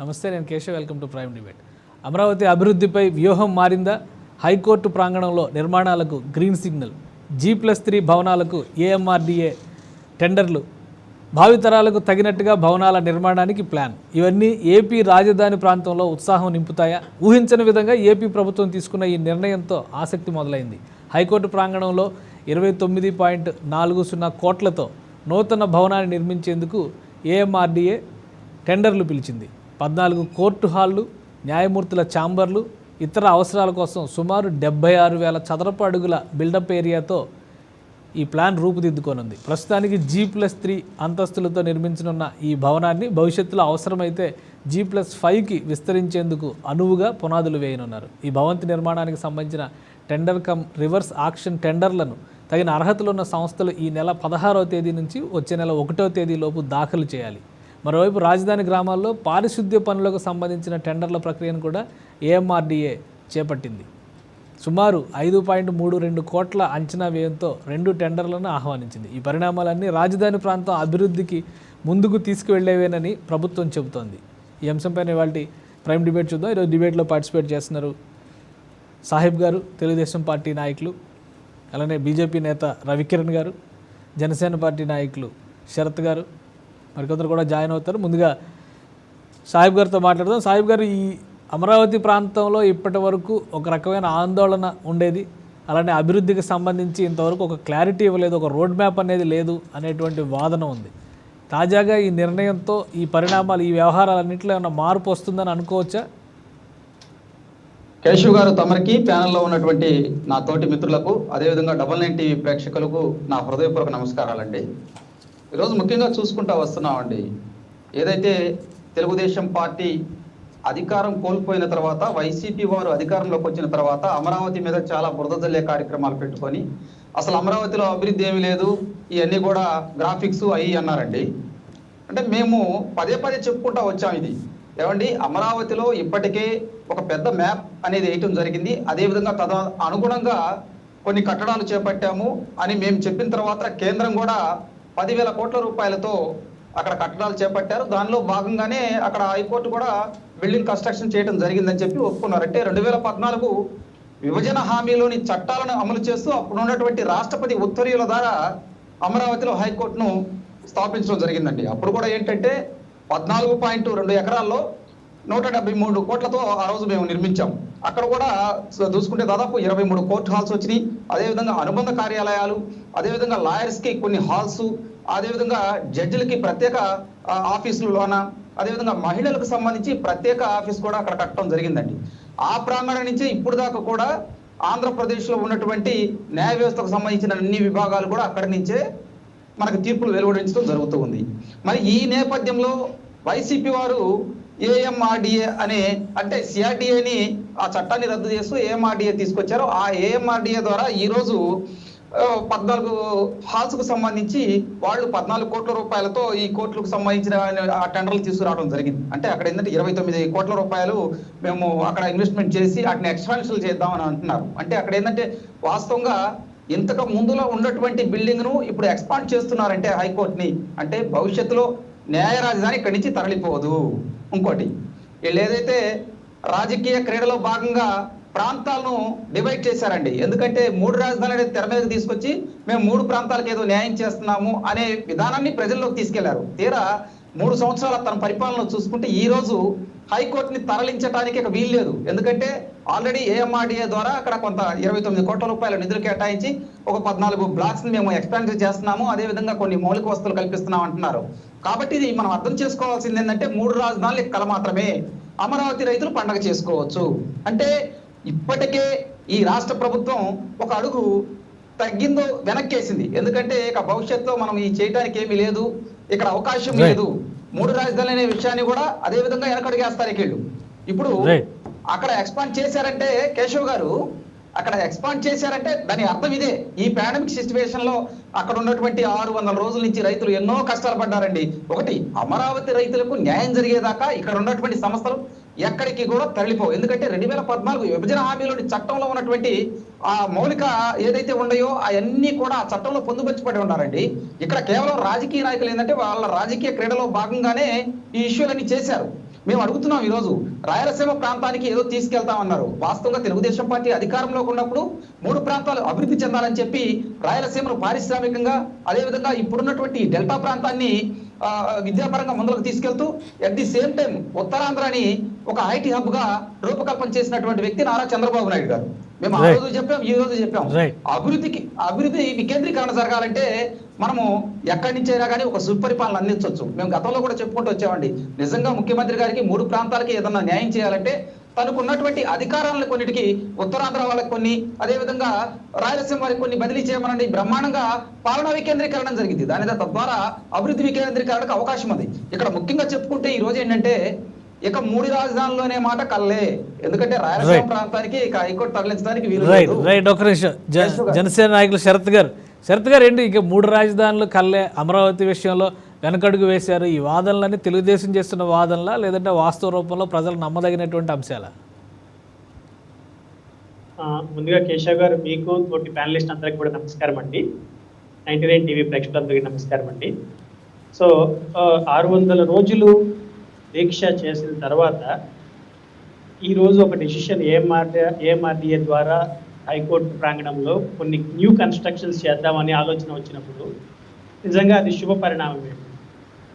నమస్తే, నేను Keshav. Welcome to prime debate. Amaravati అభివృద్ధిపై వ్యూహం మారిందా? హైకోర్టు ప్రాంగణంలో నిర్మాణాలకు గ్రీన్ సిగ్నల్, G+3 భవనాలకు AMRDA టెండర్లు, భావితరాలకు తగినట్టుగా భవనాల నిర్మాణానికి ప్లాన్. ఇవన్నీ ఏపీ రాజధాని ప్రాంతంలో ఉత్సాహం నింపుతాయా? ఊహించని విధంగా ఏపీ ప్రభుత్వం తీసుకున్న ఈ నిర్ణయంతో ఆసక్తి మొదలైంది. హైకోర్టు ప్రాంగణంలో 29.40 కోట్లతో నూతన భవనాన్ని నిర్మించేందుకు AMRDA టెండర్లు పిలిచింది. 14 కోర్టు హాళ్లు, న్యాయమూర్తుల ఛాంబర్లు, ఇతర అవసరాల కోసం సుమారు 76,000 చదరపు అడుగుల బిల్డప్ ఏరియాతో ఈ ప్లాన్ రూపుదిద్దుకోనుంది. ప్రస్తుతానికి G+3 అంతస్తులతో నిర్మించనున్న ఈ భవనాన్ని భవిష్యత్తులో అవసరమైతే G+5కి విస్తరించేందుకు అనువుగా పునాదులు వేయనున్నారు. ఈ భవంతి నిర్మాణానికి సంబంధించిన టెండర్ కమ్ రివర్స్ ఆక్షన్ టెండర్లను తగిన అర్హతలున్న సంస్థలు ఈ నెల 16వ తేదీ నుంచి వచ్చే నెల 1వ తేదీలోపు దాఖలు చేయాలి. మరోవైపు రాజధాని గ్రామాల్లో పారిశుద్ధ్య పనులకు సంబంధించిన టెండర్ల ప్రక్రియను కూడా AMRDA చేపట్టింది. సుమారు 5.32 కోట్ల అంచనా వ్యయంతో 2 టెండర్లను ఆహ్వానించింది. ఈ పరిణామాలన్నీ రాజధాని ప్రాంతం అభివృద్ధికి ముందుకు తీసుకువెళ్లేవేనని ప్రభుత్వం చెబుతోంది. ఈ అంశంపైన ఇవాళ ప్రైమ్ డిబేట్ చూద్దాం. ఈరోజు డిబేట్లో పార్టిసిపేట్ చేస్తున్నారు సాహిబ్ గారు, తెలుగుదేశం పార్టీ నాయకులు, అలానే బీజేపీ నేత రవికిరణ్ గారు, జనసేన పార్టీ నాయకులు శరత్ గారు, మరికొందరు కూడా జాయిన్ అవుతారు. ముందుగా సాహిబ్ గారితో మాట్లాడదాం. సాహిబ్ గారు, ఈ అమరావతి ప్రాంతంలో ఇప్పటి వరకు ఒక రకమైన ఆందోళన ఉండేది, అలానే అభివృద్ధికి సంబంధించి ఇంతవరకు ఒక క్లారిటీ ఇవ్వలేదు, ఒక రోడ్ మ్యాప్ అనేది లేదు అనేటువంటి వాదన ఉంది. తాజాగా ఈ నిర్ణయంతో ఈ పరిణామాలు, ఈ వ్యవహారాలన్నింటిలో ఏమైనా మార్పు వస్తుందని అనుకోవచ్చా? కేశవ్ గారు, తమరికి ప్యానెల్లో ఉన్నటువంటి నా తోటి మిత్రులకు, అదేవిధంగా 99 టీవీ ప్రేక్షకులకు నా హృదయపూర్వక నమస్కారాలండి. ఈరోజు ముఖ్యంగా చూసుకుంటా వస్తున్నామండి, ఏదైతే తెలుగుదేశం పార్టీ అధికారం కోల్పోయిన తర్వాత, వైసీపీ వారు అధికారంలోకి వచ్చిన తర్వాత అమరావతి మీద చాలా బురద జల్లే కార్యక్రమాలు పెట్టుకొని అసలు అమరావతిలో అభివృద్ధి ఏమీ లేదు, ఇవన్నీ కూడా గ్రాఫిక్స్ అయ్యి అన్నారండి. అంటే మేము పదే పదే చెప్పుకుంటా వచ్చాం ఇది. ఏమండి, అమరావతిలో ఇప్పటికే ఒక పెద్ద మ్యాప్ అనేది వేయటం జరిగింది. అదేవిధంగా అనుగుణంగా కొన్ని కట్టడాలు చేపట్టాము అని మేము చెప్పిన తర్వాత కేంద్రం కూడా 10,000 కోట్ల రూపాయలతో అక్కడ కట్టడాలు చేపట్టారు. దానిలో భాగంగానే అక్కడ హైకోర్టు కూడా బిల్డింగ్ కన్స్ట్రక్షన్ చేయడం జరిగిందని చెప్పి ఒప్పుకున్నారు. అంటే 2014 విభజన హామీలోని చట్టాలను అమలు చేస్తూ అప్పుడు ఉన్నటువంటి రాష్ట్రపతి ఉత్తర్వుల ద్వారా అమరావతిలో హైకోర్టును స్థాపించడం జరిగిందండి. అప్పుడు కూడా ఏంటంటే 14.2 ఎకరాల్లో 173 కోట్లతో ఆ రోజు మేము నిర్మించాం. అక్కడ కూడా చూసుకుంటే దాదాపు 23 కోర్టు హాల్స్ వచ్చినాయి. అదేవిధంగా అనుబంధ కార్యాలయాలు, అదేవిధంగా లాయర్స్కి కొన్ని హాల్స్, అదేవిధంగా జడ్జిలకి ప్రత్యేక ఆఫీసులలోన, అదేవిధంగా మహిళలకు సంబంధించి ప్రత్యేక ఆఫీస్ కూడా అక్కడ కట్టడం జరిగిందండి. ఆ ప్రాంగణం నుంచి ఇప్పుడు దాకా కూడా ఆంధ్రప్రదేశ్లో ఉన్నటువంటి న్యాయ వ్యవస్థకు సంబంధించిన అన్ని విభాగాలు కూడా అక్కడి నుంచే మనకు తీర్పులు వెలువడించడం జరుగుతూ ఉంది. మరి ఈ నేపథ్యంలో వైసీపీ వారు AMRDA అంటే CRDAని ఆ చట్టాన్ని రద్దు చేస్తూ AMRDA తీసుకొచ్చారు. ఆ AMRDA ద్వారా ఈరోజు 14 హాల్స్కు సంబంధించి వాళ్ళు 14 కోట్ల రూపాయలతో ఈ కోర్టులకు సంబంధించిన ఆ టెండర్లు తీసుకురావడం జరిగింది. అంటే అక్కడ ఏంటంటే 29 కోట్ల రూపాయలు మేము అక్కడ ఇన్వెస్ట్మెంట్ చేసి వాటిని ఎక్స్పాన్షన్ చేద్దామని అంటున్నారు. అంటే అక్కడ ఏంటంటే వాస్తవంగా ఇంతకు ముందులో ఉన్నటువంటి బిల్డింగ్ను ఇప్పుడు ఎక్స్పాండ్ చేస్తున్నారంటే హైకోర్టుని, అంటే భవిష్యత్తులో న్యాయ రాజధాని ఇక్కడి నుంచి తరలిపోదు. ఇంకోటి, వీళ్ళు ఏదైతే రాజకీయ క్రీడలో భాగంగా ప్రాంతాలను డివైడ్ చేశారండి. ఎందుకంటే 3 రాజధానులు అనేది తెర మీదకి తీసుకొచ్చి మేము 3 ప్రాంతాలకు ఏదో న్యాయం చేస్తున్నాము అనే విధానాన్ని ప్రజల్లోకి తీసుకెళ్లారు. తీరా 3 సంవత్సరాల తన పరిపాలన చూసుకుంటే ఈ రోజు హైకోర్టుని తరలించడానికి ఇక వీలు లేదు. ఎందుకంటే ఆల్రెడీ AMRDA ద్వారా అక్కడ కొంత 29 కోట్ల రూపాయల నిధులు కేటాయించి ఒక 14 బ్లాక్స్ ని మేము ఎక్స్పాండ్ చేస్తున్నాము, అదేవిధంగా కొన్ని మౌలిక వస్తువులు కల్పిస్తున్నాం అంటున్నారు. కాబట్టి ఇది మనం అర్థం చేసుకోవాల్సింది ఏంటంటే 3 రాజధానులు కల మాత్రమే అమరావతి రైతులు పండగ చేసుకోవచ్చు. అంటే ఇప్పటికే ఈ రాష్ట్ర ప్రభుత్వం ఒక అడుగు తగ్గిందో వెనక్కేసింది. ఎందుకంటే ఇక భవిష్యత్తులో మనం ఈ చేయడానికి ఏమీ లేదు, ఇక్కడ అవకాశం లేదు. 3 రాజధానులు అనే విషయాన్ని కూడా అదే విధంగా వెనకడుగేస్తారు వీళ్ళు. ఇప్పుడు అక్కడ ఎక్స్పాండ్ చేశారంటే కేశవ్ గారు, అక్కడ ఎక్స్పాండ్ చేశారంటే దాని అర్థం ఇదే. ఈ పాండమిక్ సిచ్యువేషన్ లో అక్కడ ఉన్నటువంటి 600 రోజుల నుంచి రైతులు ఎన్నో కష్టాలు పడ్డారండి. ఒకటి, అమరావతి రైతులకు న్యాయం జరిగేదాకా ఇక్కడ ఉన్నటువంటి సంస్థలు ఎక్కడికి కూడా తరలిపోవు. ఎందుకంటే 2014 విభజన హామీలోని చట్టంలో ఉన్నటువంటి ఆ మౌలిక ఏదైతే ఉన్నాయో అవన్నీ కూడా ఆ చట్టంలో పొందుపరచబడి ఉన్నారండి. ఇక్కడ కేవలం రాజకీయ నాయకులు ఏంటంటే వాళ్ళ రాజకీయ క్రీడలో భాగంగానే ఈ ఇష్యూలన్నీ చేశారు. మేము అడుగుతున్నాం ఈరోజు రాయలసీమ ప్రాంతానికి ఏదో తీసుకెళ్తామన్నారు. వాస్తవంగా తెలుగుదేశం పార్టీ అధికారంలోకి ఉన్నప్పుడు 3 ప్రాంతాలు అభివృద్ధి చెందాలని చెప్పి రాయలసీమను పారిశ్రామికంగా, అదేవిధంగా ఇప్పుడున్నటువంటి డెల్టా ప్రాంతాన్ని విద్యాపరంగా ముందుకు తీసుకెళ్తూ అట్ ది సేమ్ టైం ఉత్తరాంధ్రని ఒక ఐటీ హబ్ గా రూపకల్పన చేసినటువంటి వ్యక్తి నారా చంద్రబాబు నాయుడు గారు. మేము ఆ రోజు చెప్పాం, ఈ రోజు చెప్పాం, అభివృద్ధి వికేంద్రీకరణ జరగాలంటే మనము ఎక్కడి నుంచైనా కానీ ఒక సుపరిపాలన అందించవచ్చు. మేము గతంలో కూడా చెప్పుకుంటూ వచ్చామండి. నిజంగా ముఖ్యమంత్రి గారికి 3 ప్రాంతాలకి ఏదన్నా న్యాయం చేయాలంటే తనకు ఉన్నటువంటి అధికారాలను కొన్నిటికి ఉత్తరాంధ్ర వాళ్ళకి కొన్ని, అదేవిధంగా రాయలసీమ వారికి కొన్ని బదిలీ చేయమనండి. బ్రహ్మాండంగా పాలనా వికేంద్రీకరణ జరిగింది. తద్వారా అభివృద్ధి వికేంద్రీకరణకు అవకాశం ఉంది. ఇక్కడ ముఖ్యంగా చెప్పుకుంటే ఈ రోజు ఏంటంటే ఇక 3 రాజధానుల్లోనే మాట కల్లే. ఎందుకంటే రాయలసీమ ప్రాంతానికి ఇక హైకోర్టు తరలించడానికి వీలు లేదు. రైట్, ఒక నిమిషం. జనసేన నాయకులు శరత్ గారు ఏంటి ఇక 3 రాజధానులు కల్లే, అమరావతి విషయంలో వెనకడుగు వేశారు. ఈ వాదనలన్నీ తెలుగుదేశం చేస్తున్న వాదనలా, లేదంటే వాస్తవ రూపంలో ప్రజలు నమ్మదగినటువంటి అంశాలా? ముందుగా కేశవ్ గారు, మీకు తోటి ప్యానలిస్ట్ అందరికి కూడా నమస్కారం అండి. 99 టీవీ ప్రేక్షకులందరికీ నమస్కారం అండి. సో 600 రోజులు దీక్ష చేసిన తర్వాత ఈరోజు ఒక డెసిషన్ ఏఎంఆర్డీఏ ద్వారా హైకోర్టు ప్రాంగణంలో కొన్ని న్యూ కన్స్ట్రక్షన్స్ చేద్దామని ఆలోచన వచ్చినప్పుడు నిజంగా అది శుభ పరిణామమే.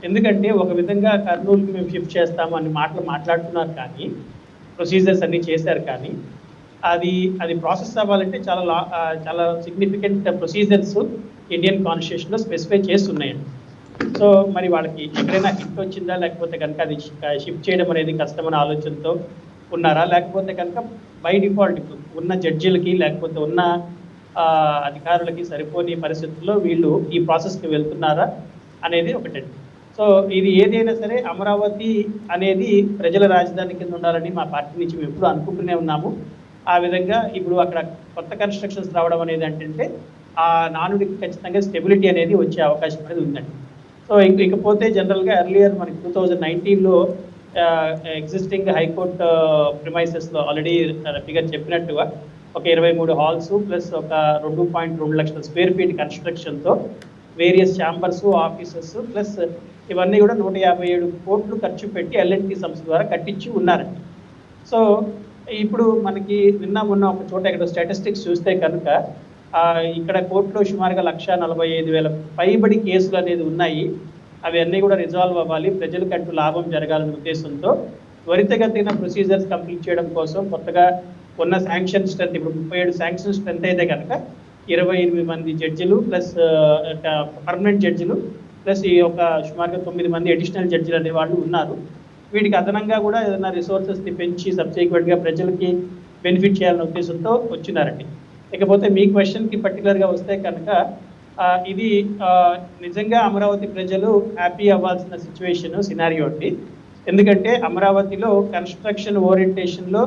ఎందుకంటే ఒక విధంగా కర్నూలుకి మేము షిఫ్ట్ చేస్తాము అని మాట్లాడుతున్నారు, కానీ ప్రొసీజర్స్ అన్నీ చేశారు, కానీ అది ప్రాసెస్ అవ్వాలంటే చాలా సిగ్నిఫికెంట్ ప్రొసీజర్స్ ఇండియన్ కాన్స్టిట్యూషన్లో స్పెసిఫై చేస్తున్నాయండి. సో మరి వాళ్ళకి ఎక్కడైనా హిట్ వచ్చిందా, లేకపోతే కనుక అది షిఫ్ట్ చేయడం అనేది కష్టమైన ఆలోచనతో ఉన్నారా, లేకపోతే కనుక బై డిఫాల్ట్ ఉన్న జడ్జీలకి లేకపోతే ఉన్న అధికారులకి సరిపోని పరిస్థితుల్లో వీళ్ళు ఈ ప్రాసెస్కి వెళ్తున్నారా అనేది ఒకటండి. సో ఇది ఏదైనా సరే అమరావతి అనేది ప్రజల రాజధాని కింద ఉండాలని మా పార్టీ నుంచి మేము ఎప్పుడు అనుకుంటూనే ఉన్నాము. ఆ విధంగా ఇప్పుడు అక్కడ కొత్త కన్స్ట్రక్షన్స్ రావడం అనేది అంటే ఆ నానుడికి ఖచ్చితంగా స్టెబిలిటీ అనేది వచ్చే అవకాశం అనేది ఉందండి. సో ఇకపోతే జనరల్గా ఎర్లియర్ మనకి 2019లో ఎగ్జిస్టింగ్ హైకోర్టు ప్రిమైసెస్లో ఆల్రెడీ ఫిగర్ చెప్పినట్టుగా ఒక 23 హాల్స్ ప్లస్ ఒక 2.2 లక్షల స్క్వేర్ ఫీట్ కన్స్ట్రక్షన్తో వేరియస్ ఛాంబర్స్, ఆఫీసెస్ ప్లస్ ఇవన్నీ కూడా 157 కోట్లు ఖర్చు పెట్టి L&T సంస్థ ద్వారా కట్టించి ఉన్నారండి. సో ఇప్పుడు మనకి మొన్న ఒక చోట ఇక్కడ స్టాటిస్టిక్స్ చూస్తే కనుక ఇక్కడ కోర్టులో సుమారుగా 1,45,000 పైబడి కేసులు అనేది ఉన్నాయి. అవి అన్నీ కూడా రిజాల్వ్ అవ్వాలి, ప్రజలకంటూ లాభం జరగాలనే ఉద్దేశంతో త్వరితగతిన ప్రొసీజర్స్ కంప్లీట్ చేయడం కోసం కొత్తగా ఉన్న శాంక్షన్ స్ట్రెంత్ ఇప్పుడు 37 శాంక్షన్ స్ట్రెంత్ అయితే కనుక 28 మంది జడ్జిలు ప్లస్ పర్మనెంట్ జడ్జిలు ప్లస్ ఈ ఒక సుమారుగా 9 మంది అడిషనల్ జడ్జిలు అనే వాళ్ళు ఉన్నారు. వీటికి అదనంగా కూడా ఏదైనా రిసోర్సెస్ని పెంచి సబ్సిక్వెంట్గా ప్రజలకి బెనిఫిట్ చేయాలనే ఉద్దేశంతో వచ్చినారండి. ఇకపోతే మీ క్వశ్చన్కి పర్టికులర్గా వస్తే కనుక ఇది నిజంగా అమరావతి ప్రజలు హ్యాపీ అవ్వాల్సిన సినారియో అండి. ఎందుకంటే అమరావతిలో కన్స్ట్రక్షన్ ఓరియంటేషన్లో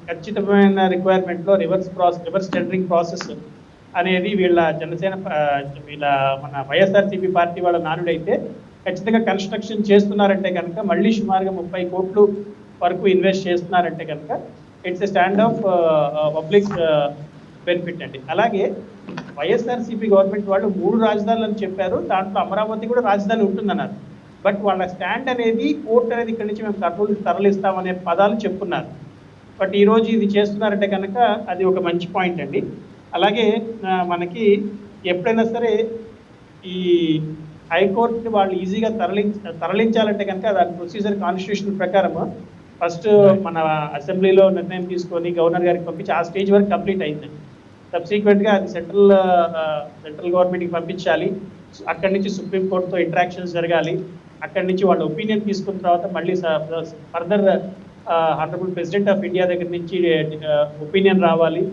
ఖచ్చితమైన రిక్వైర్మెంట్లో రివర్స్ టెండరింగ్ ప్రాసెస్ అనేది వీళ్ళ మన వైఎస్ఆర్సీపీ పార్టీ వాళ్ళ నానుడైతే ఖచ్చితంగా కన్స్ట్రక్షన్ చేస్తున్నారంటే కనుక మళ్ళీ సుమారుగా 30 కోట్లు వరకు ఇన్వెస్ట్ చేస్తున్నారంటే కనుక it's a stand of public benefit అండి. అలాగే వైఎస్ఆర్సీపీ గవర్నమెంట్ వాళ్ళు 3 రాజధానులు అని చెప్పారు, దాంట్లో అమరావతి కూడా రాజధాని ఉంటుందన్నారు. బట్ వాళ్ళ స్టాండ్ అనేది కోర్టు అనేది ఇక్కడి నుంచి మేము కర్నూలుకి తరలిస్తామనే పదాలు చెప్పున్నారు. బట్ ఈరోజు ఇది చేస్తున్నారంటే కనుక అది ఒక మంచి పాయింట్ అండి. అలాగే మనకి ఎప్పుడైనా సరే ఈ హైకోర్టుని వాళ్ళు ఈజీగా తరలించాలంటే కనుక దాని ప్రొసీజర్ కాన్స్టిట్యూషన్ ప్రకారం ఫస్ట్ మన అసెంబ్లీలో నిర్ణయం తీసుకొని గవర్నర్ గారికి పంపించి ఆ స్టేజ్ వరకు కంప్లీట్ అయిందండి. సబ్సిక్వెంట్గా అది సెంట్రల్ గవర్నమెంట్కి పంపించాలి. అక్కడి నుంచి సుప్రీంకోర్టుతో ఇంటరాక్షన్స్ జరగాలి. అక్కడి నుంచి వాళ్ళ ఒపీనియన్ తీసుకున్న తర్వాత మళ్ళీ further honourable president of India దగ్గర నుంచి ఒపీనియన్ రావాలి.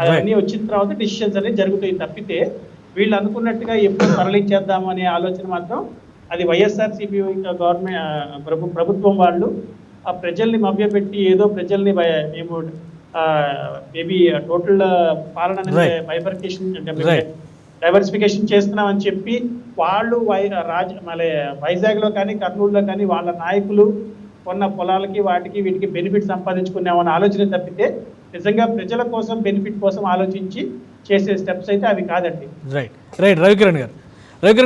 అవన్నీ వచ్చిన తర్వాత డిసిషన్స్ అనేది జరుగుతాయి. తప్పితే వీళ్ళు అనుకున్నట్టుగా ఎప్పుడు తరలించేద్దాము అనే ఆలోచన మాత్రం అది వైఎస్ఆర్సీపీ గవర్నమెంట్ ప్రభుత్వం వాళ్ళు ఆ ప్రజల్ని మభ్యపెట్టి ఏదో ప్రజల్ని మేము మేబీ టోటల్ పాలన డైవర్సిఫికేషన్ చేస్తున్నామని చెప్పి వాళ్ళు వైజాగ్లో కానీ కర్నూలులో కానీ వాళ్ళ నాయకులు కొన్న పొలాలకి వాటికి వీటికి బెనిఫిట్ సంపాదించుకున్నామని ఆలోచన తప్పితే నిజంగా ప్రజల కోసం బెనిఫిట్ కోసం ఆలోచించి చేసే స్టెప్స్ అయితే అవి కాదండి. రైట్ రవికిరణ్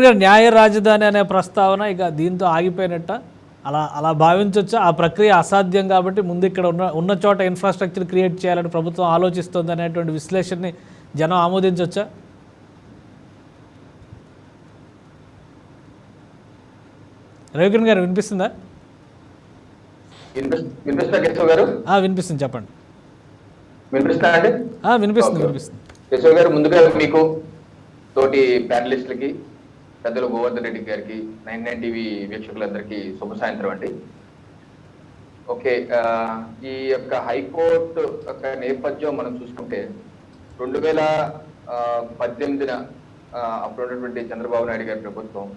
గారు న్యాయ రాజధాని అనే ప్రస్తావన ఇక దీంతో ఆగిపోయినట్ట, అలా అలా భావించవచ్చా? ఆ ప్రక్రియ అసాధ్యం కాబట్టి ముందు ఇక్కడ ఉన్న చోట ఇన్ఫ్రాస్ట్రక్చర్ క్రియేట్ చేయాలని ప్రభుత్వం ఆలోచిస్తుంది అనేటువంటి విశ్లేషణని జనం ఆమోదించవచ్చా? రవికిరణ్ గారు వినిపిస్తుందా? వినిపిస్తుంది, చెప్పండి. వినిపిస్తుంది. కేశవ్ గారు, ముందుగా మీకు తోటి ప్యానలిస్టులకి, పెద్దలు గోవర్ధన్ రెడ్డి గారికి, 99 టీవీ వీక్షకులందరికీ శుభ సాయంత్రం అండి. ఓకే, ఈ యొక్క హైకోర్టు యొక్క నేపథ్యం మనం చూసుకుంటే 2018 అప్పుడు ఉన్నటువంటి చంద్రబాబు నాయుడు గారి ప్రభుత్వం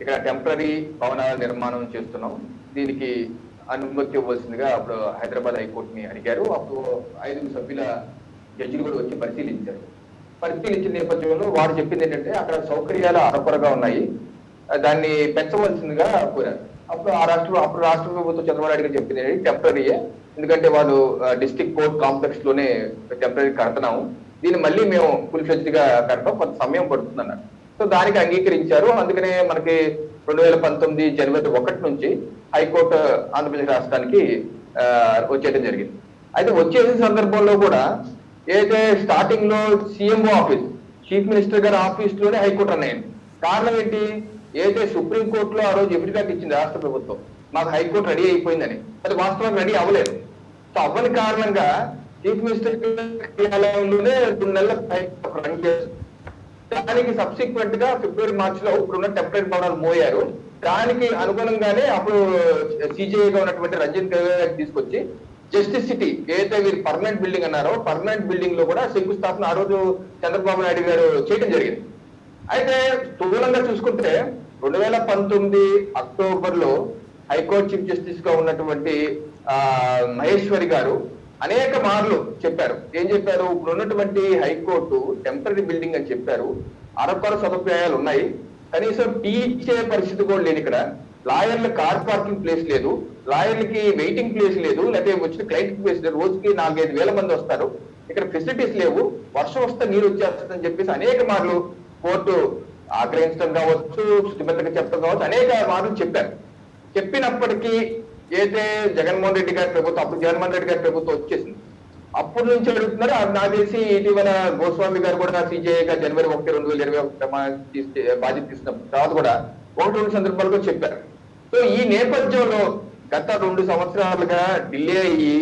ఇక్కడ టెంపరీ భవనాల నిర్మాణం చేస్తున్నాం, దీనికి అనుమతి ఇవ్వాల్సిందిగా అప్పుడు హైదరాబాద్ హైకోర్టుని అడిగారు. అప్పుడు 5 సభ్యుల జడ్జిలు కూడా వచ్చి పరిశీలించారు. పరిశీలించిన నేపథ్యంలో వారు చెప్పింది ఏంటంటే అక్కడ సౌకర్యాలు అరకొరగా ఉన్నాయి, దాన్ని పెంచవలసిందిగా కోరారు. అప్పుడు రాష్ట్ర ప్రభుత్వం చంద్రబాబు నాయుడు గారు చెప్పింది టెంపరీయే, ఎందుకంటే వాళ్ళు డిస్ట్రిక్ట్ కోర్ట్ కాంప్లెక్స్ లోనే టెంపరీ కడుతున్నాము, దీన్ని మళ్ళీ మేము ఫుల్ ఫ్లెడ్జ్డ్ గా కట్టడం కొంత సమయం పడుతుంది అన్నారు. సో దానికి అంగీకరించారు. అందుకనే మనకి 2019 జనవరి 1 నుంచి హైకోర్టు ఆంధ్రప్రదేశ్ రాష్ట్రానికి వచ్చేయడం జరిగింది. అయితే వచ్చేసిన సందర్భంలో కూడా ఏదైతే స్టార్టింగ్ లో సీఎంఓ ఆఫీస్, చీఫ్ మినిస్టర్ గారి ఆఫీస్ లోనే హైకోర్టు అన్నాయండి. కారణం ఏంటి? ఏదైతే సుప్రీంకోర్టులో ఆ రోజు ఎఫిడవిట్ ఇచ్చింది రాష్ట్ర ప్రభుత్వం, మాకు హైకోర్టు రెడీ అయిపోయిందని, అది వాస్తవానికి రెడీ అవ్వలేదు. సో అవ్వని కారణంగా చీఫ్ మినిస్టర్ కార్యాలయంలోనే 2 నెలల రన్ చేస్తారు. దానికి సబ్సిక్వెంట్ గా ఫిబ్రవరి మార్చి లో ఇప్పుడున్న టెంపరీ భవనాలు మోయారు. దానికి అనుగుణంగానే అప్పుడు సిజేఐగా ఉన్నటువంటి రంజిత్ గగన్ తీసుకొచ్చి జస్టిస్ సిటీ ఏదైతే వీరు పర్మనెంట్ బిల్డింగ్ అన్నారో పర్మనెంట్ బిల్డింగ్ లో కూడా శంకుస్థాపన ఆ రోజు చంద్రబాబు నాయుడు గారు చేయడం జరిగింది. అయితే స్థూలంగా చూసుకుంటే 2019 అక్టోబర్ లో హైకోర్టు చీఫ్ జస్టిస్ గా ఉన్నటువంటి మహేశ్వరి గారు అనేక మార్లు చెప్పారు. ఏం చెప్పారు? ఇప్పుడు ఉన్నటువంటి హైకోర్టు టెంపరీ బిల్డింగ్ అని చెప్పారు, అరకొర సదుపాయాలు ఉన్నాయి, కనీసం టీ ఇచ్చే పరిస్థితి కూడా లేదు, ఇక్కడ లాయర్ల కార్ పార్కింగ్ ప్లేస్ లేదు, లాయర్లకి వెయిటింగ్ ప్లేస్ లేదు, లేకపోతే వచ్చిన క్లయింట్ ప్లేస్ లేదు, రోజుకి 4-5 వేల మంది వస్తారు, ఇక్కడ ఫెసిలిటీస్ లేవు, వర్షం వస్తే నీరు వచ్చేస్తుందని చెప్పేసి అనేక మార్లు కోర్టు ఆగ్రహించడం కావచ్చు, శుద్ధిబద్ధంగా చెప్పడం కావచ్చు, అనేక మార్లు చెప్పారు. చెప్పినప్పటికీ ఏదైతే జగన్మోహన్ రెడ్డి గారి ప్రభుత్వం, అప్పుడు జగన్మోహన్ రెడ్డి గారి ప్రభుత్వం వచ్చేసింది, అప్పటి నుంచి అడుగుతున్నారు. నాకు తెలిసి ఇటీవల గోస్వామి గారు కూడా సిజేఐగా జనవరి 1, 2021 బాధ్యత తీసుకున్నప్పుడు తర్వాత కూడా 1-2 సందర్భాలుగా చెప్పారు. సో ఈ నేపథ్యంలో గత 2 సంవత్సరాలుగా డిలే అయ్యి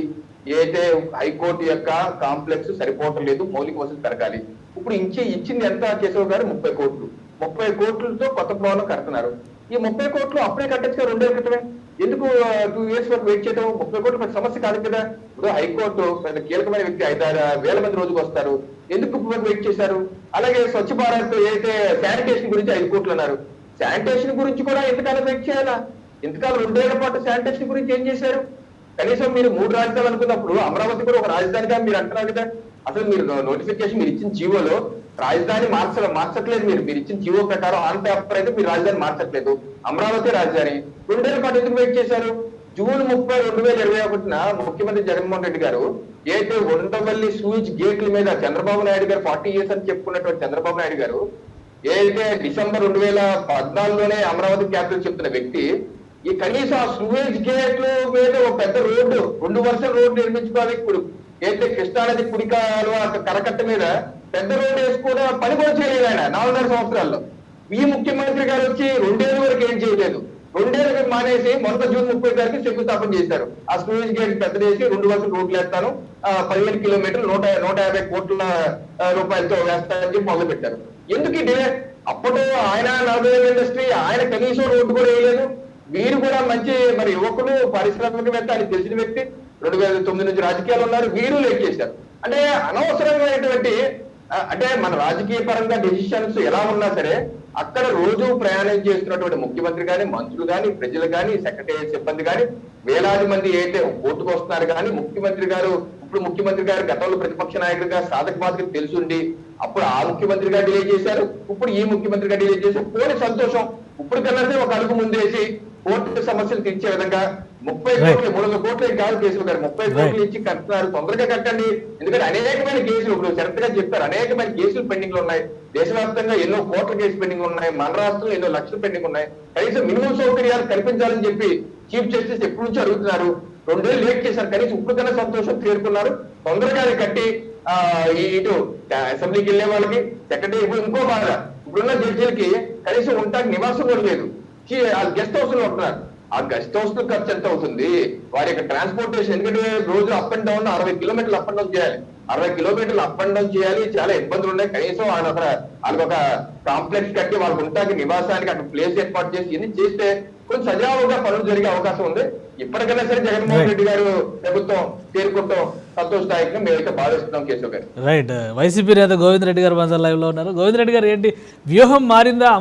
ఏదైతే హైకోర్టు యొక్క కాంప్లెక్స్ సరిపోవటం లేదు, మౌలిక వసతులు పెరగాలి. ఇప్పుడు ఇచ్చింది ఎంత? కేశవ్ గారు 30 కోట్లు. 30 కోట్లతో కొత్త భవనం కడుతున్నారు. ఈ 30 కోట్లు అప్పుడే కట్టచ్చు, 2 ఏళ్ళ క్రితమే. ఎందుకు 2 ఇయర్స్ వరకు వెయిట్ చేయడం? 30 కోట్లు పెద్ద సమస్య కాదు కదా. ఇప్పుడు హైకోర్టు పెద్ద కీలకమైన వ్యక్తి, 5-6 వేల మంది రోజుకు వస్తారు, ఎందుకు వెయిట్ చేశారు? అలాగే స్వచ్ఛ భారత్ ఏదైతే శానిటేషన్ గురించి 5 కోట్లు అన్నారు, శానిటేషన్ గురించి కూడా ఎంతకాలం వెయిట్ చేయాలా? ఇంతకాలం 2 ఏళ్ల పాటు శానిటేషన్ గురించి ఏం చేశారు? కనీసం మీరు 3 రాజధానులు అనుకున్నప్పుడు అమరావతి కూడా ఒక రాజధానిగా మీరు అంటున్నారు కదా. అసలు మీరు నోటిఫికేషన్, మీరు ఇచ్చిన జీవోలో రాజధాని మార్చట్లేదు. మీరు ఇచ్చిన జీవో ప్రకారం ఆన్ పేపర్ అయితే మీరు రాజధాని మార్చట్లేదు, అమరావతి రాజధాని. 2 ఏళ్ల పాటు ఎందుకు వెయిట్ చేశారు? జూన్ 30, 2021 ముఖ్యమంత్రి జగన్మోహన్ రెడ్డి గారు ఏదైతే ఉండవల్లి సూయిజ్ గేట్ల మీద చంద్రబాబు నాయుడు గారు 40 ఇయర్స్ అని చెప్పుకున్నటువంటి చంద్రబాబు నాయుడు గారు ఏదైతే డిసెంబర్ 2014లోనే అమరావతి క్యాపిటల్ చెప్తున్న వ్యక్తి, ఈ కనీసం ఆ సూయేజ్ గేట్ల మీద ఒక పెద్ద రోడ్డు, 2 వరుసల రోడ్డు నిర్మించుకోవాలి. ఇప్పుడు ఏదైతే కృష్ణానది కుడికాలు కరకట్ట మీద పెద్ద రోడ్డు వేసుకునే పని కూడా చేయలేదు ఆయన 4.5 సంవత్సరాల్లో. ఈ ముఖ్యమంత్రి గారు వచ్చి 2 ఏళ్ళ వరకు ఏం చేయలేదు. 2 ఏళ్ళకి మానేసి మొన్న జూన్ 30 తారీఖు శంకుస్థాపన చేశారు. ఆ సూయేజ్ గేట్ పెద్ద చేసి 2 వరుసలు రోడ్లు వేస్తాను, 15 కిలోమీటర్లు 150 కోట్ల రూపాయలతో వేస్తానని చెప్పి మొదలు పెట్టారు. ఎందుకు డిలే? అప్పుడు ఆయన 40 ఏళ్ళ ఇండస్ట్రీ, ఆయన కనీసం రోడ్డు కూడా వేయలేదు. వీరు కూడా మంచి మరి యువకులు, పారిశ్రామికవేత్త అని తెలిసిన వ్యక్తి, 2009 నుంచి రాజకీయాలు ఉన్నారు, వీరు లేట్ చేశారు. అంటే అనవసరమైనటువంటి, అంటే మన రాజకీయ పరంగా డెసిషన్స్ ఎలా ఉన్నా సరే అక్కడ రోజు ప్రయాణం చేస్తున్నటువంటి ముఖ్యమంత్రి గాని, మంత్రులు గాని, ప్రజలు గాని, సెక్రటేరియట్ సిబ్బంది గాని, వేలాది మంది అయితే ఓటుకు వస్తున్నారు. కానీ ముఖ్యమంత్రి గారు గతంలో ప్రతిపక్ష నాయకుడిగా సాధక బాధకు తెలుసుండి అప్పుడు ఆ ముఖ్యమంత్రిగా డిలే చేశారు, ఇప్పుడు ఈ ముఖ్యమంత్రిగా డిలే చేశారు. పోనీ సంతోషం, ఇప్పుడు కన్నా ఒక అడుగు ముందేసి కోర్టు సమస్యలు తీర్చే విధంగా 30 కోట్లు 300 కోట్లు కాదు కేసులు గారు 30 కోట్లు ఇచ్చి కడుతున్నారు, తొందరగా కట్టండి. ఎందుకంటే అనేకమైన కేసులు ఇప్పుడు కరెక్ట్ గా చెప్పారు, అనేకమైన కేసులు పెండింగ్ లో ఉన్నాయి. దేశవ్యాప్తంగా ఎన్నో కోట్ల కేసులు పెండింగ్ ఉన్నాయి, మన రాష్ట్రంలో ఎన్నో లక్షలు పెండింగ్ ఉన్నాయి. కనీసం మినిమం సౌకర్యాలు కల్పించాలని చెప్పి చీఫ్ జస్టిస్ ఎప్పటి నుంచి అడుగుతున్నారు. 2 ఏళ్ళు లేట్ చేశారు, కనీసం ఇప్పుడు కన్నా సంతోషం చేరుకున్నారు. తొందరగానే కట్టి ఇటు అసెంబ్లీకి వెళ్ళే వాళ్ళకి సెక్రటరీ ఇంకో బాధ, ఇప్పుడున్న జడ్జీలకి కనీసం ఉండడానికి నివాసం కూడా లేదు, గెస్ట్ హౌస్ లో ఉంటున్నారు. ఆ గెస్ట్ హౌస్ లో ఖర్చు ఎంత అవుతుంది, వారి యొక్క ట్రాన్స్పోర్టేషన్, ఎందుకంటే రోజు అప్ అండ్ డౌన్ 60 కిలోమీటర్లు అప్ అండ్ డౌన్ చేయాలి, 60 కిలోమీటర్లు అప్ అండ్ డౌన్ చేయాలి. చాలా ఇబ్బందులు ఉన్నాయి. కనీసం వాళ్ళకి ఒక కాంప్లెక్స్ కట్టి వాళ్ళకి ఉండడానికి నివాసానికి అక్కడ ప్లేస్ ఏర్పాటు చేసి ఇన్ని చేస్తే కొంచెం సజావుగా పనులు జరిగే అవకాశం ఉంది. ఇప్పటికైనా సరే జగన్మోహన్ రెడ్డి గారు ప్రభుత్వం చేరుకుంటాం సంతోషదాయకంగా మేమైతే భావిస్తున్నాం. కేశవ్ గారు రైట్. వైసీపీ నేత గోవింద్ రెడ్డి గారు మనతో లైవ్ లో ఉన్నారు. గోవింద్ రెడ్డి గారు, ఏంటి వ్యూహం మారిందా?